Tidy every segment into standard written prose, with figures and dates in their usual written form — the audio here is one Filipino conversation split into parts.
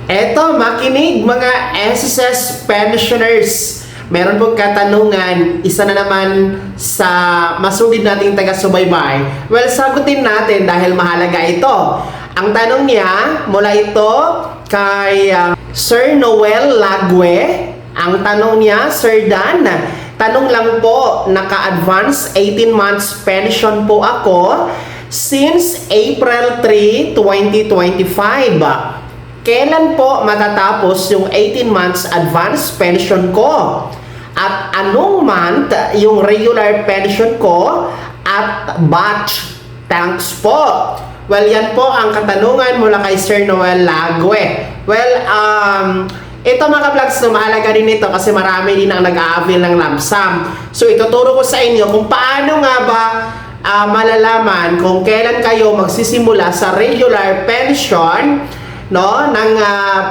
Eto, makinig mga SSS pensioners. Meron pong katanungan, isa na naman sa masugid nating taga-subaybay. Well, sagutin natin dahil mahalaga ito. Ang tanong niya, mula ito kay Sir Noel Lagwe. Ang tanong niya, Sir Dan, tanong lang po, naka-advance 18 months pension po ako since April 3, 2025. Kailan po matatapos yung 18 months advance pension ko? At anong month yung regular pension ko at batch? Thanks po. Well, yan po ang katanungan mula kay Sir Noel Lagwe. Well, ito mga vlogs, mahalaga din ito kasi marami din ang nag-a-avail ng lump sum. So, ituturo ko sa inyo kung paano nga ba malalaman kung kailan kayo magsisimula sa regular pension, no, ng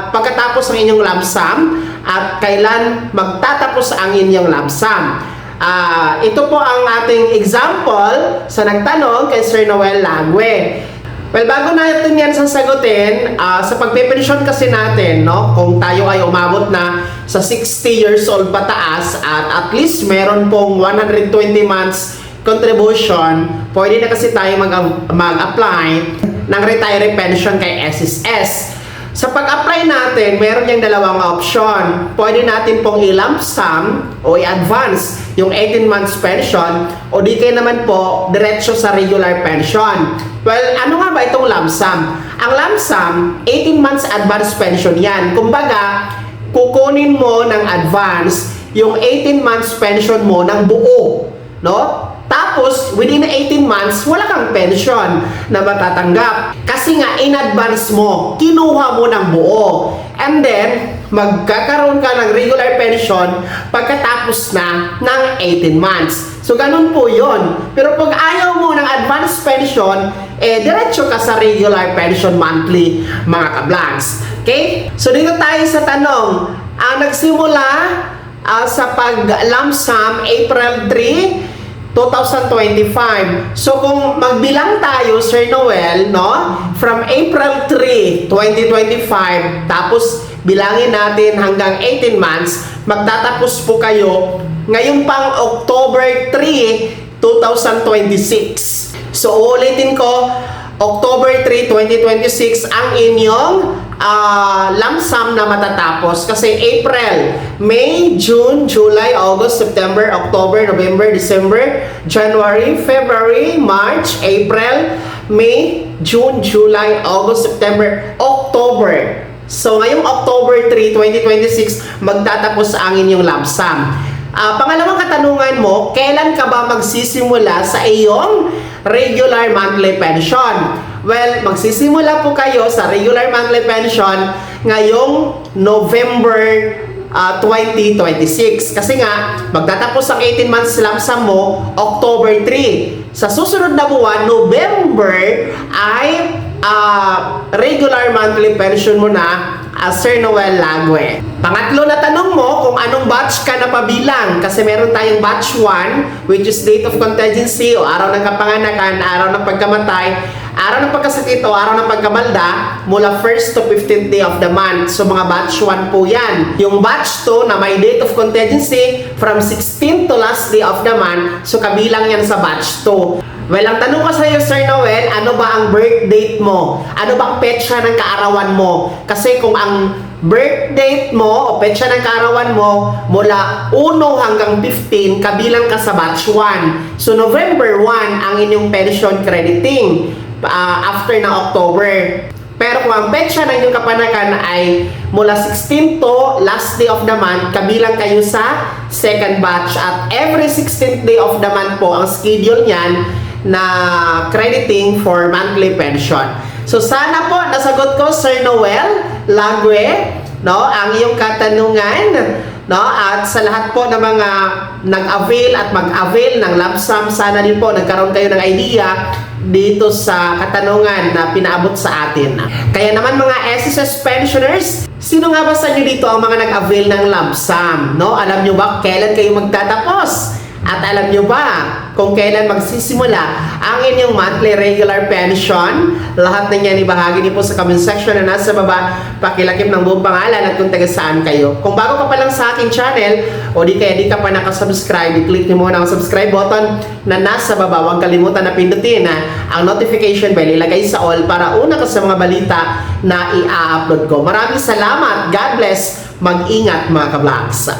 pagkatapos ng inyong lump sum at kailan magtatapos ang inyong lump sum. Ito po ang ating example sa nagtanong kay Sir Noel Lagwe. Well, bago natin yan sasagutin, sa pagpe-pension kasi natin, no, kung tayo ay umabot na sa 60 years old pataas at least meron pong 120 months contribution, pwede na kasi tayo mag-apply ng retiree pension kay SSS. Sa pag-apply natin, meron yung dalawang option. Pwede natin pong i-lump sum o i-advance yung 18 months pension o di kayo naman po diretso sa regular pension. Well, ano nga ba itong lump sum? Ang lump sum, 18 months advance pension yan. Kumbaga, kukunin mo ng advance yung 18 months pension mo ng buo, no? Tapos, within 18 months, wala kang pension na matatanggap. Kasi nga, in advance mo, kinuha mo ng buo. And then, magkakaroon ka ng regular pension pagkatapos na ng 18 months. So, ganun po yun. Pero pag ayaw mo ng advance pension, diretso ka sa regular pension monthly, mga ka-vlogs. Okay? So, dito tayo sa tanong. Nagsimula sa pag-lump sum April 3, 2025. So kung magbilang tayo, Sir Noel, no? From April 3, 2025, tapos bilangin natin hanggang 18 months, magtatapos po kayo ngayong pang October 3, 2026. So ulitin ko, October 3, 2026 ang inyong lump sum na matatapos kasi April, May, June, July, August, September, October, November, December, January, February, March, April, May, June, July, August, September, October. So ngayong October 3, 2026 magtatapos ang inyong lump sum. Pangalawang katanungan mo, kailan ka ba magsisimula sa iyong regular monthly pension? Well, magsisimula po kayo sa regular monthly pension ngayong November 2026. Kasi nga, magtatapos ang 18 months lump sum mo, October 3. Sa susunod na buwan, November, ay regular monthly pension mo na, Sir Noel Lagwe. Pangatlo na tanong mo kung anong batch ka na pabilang. Kasi meron tayong batch 1, which is date of contingency o araw ng kapanganakan, araw ng pagkamatay, araw ng pagkasakit o araw ng pagkabalda mula 1st to 15th day of the month. So mga batch 1 po yan. Yung batch 2 na may date of contingency from 16th to last day of the month. So kabilang yan sa batch 2. Well, ang tanong ko sa iyo, Sir Noel, ano ba ang birth date mo? Ano ba ang petsa ng kaarawan mo? Kasi kung ang birth date mo o petsa ng kaarawan mo mula 1 hanggang 15, kabilang ka sa batch 1. So, November 1 ang inyong pension crediting after na October. Pero kung ang petsa ng inyong kapanakan ay mula 16 to last day of the month, kabilang kayo sa second batch. At every 16th day of the month po ang schedule niyan na crediting for monthly pension. So sana po nasagot ko, Sir Noel Lagwe, no, ang iyong katanungan, no, at sa lahat po ng mga nag-avail at mag-avail ng lump sum, sana din po nagkaroon kayo ng idea dito sa katanungan na pinaabot sa atin. Kaya naman mga SSS pensioners, sino nga ba sa inyo dito ang mga nag-avail ng lump sum, no? Alam nyo ba kailan kayo magtatapos? At alam nyo ba kung kailan magsisimula ang inyong monthly regular pension. Lahat na yan ibahagi niyo po sa comment section na nasa baba. Pakilakip ng buong pangalan at kung taga saan kayo. Kung bago ka pa lang sa aking channel o di kaya di ka pa nakasubscribe, i-click niyo muna ang subscribe button na nasa baba. Huwag kalimutan na pindutin ang notification bell, ilagay sa all para una ka sa mga balita na i-upload ko. Maraming salamat. God bless. Mag-ingat mga ka-vlogs.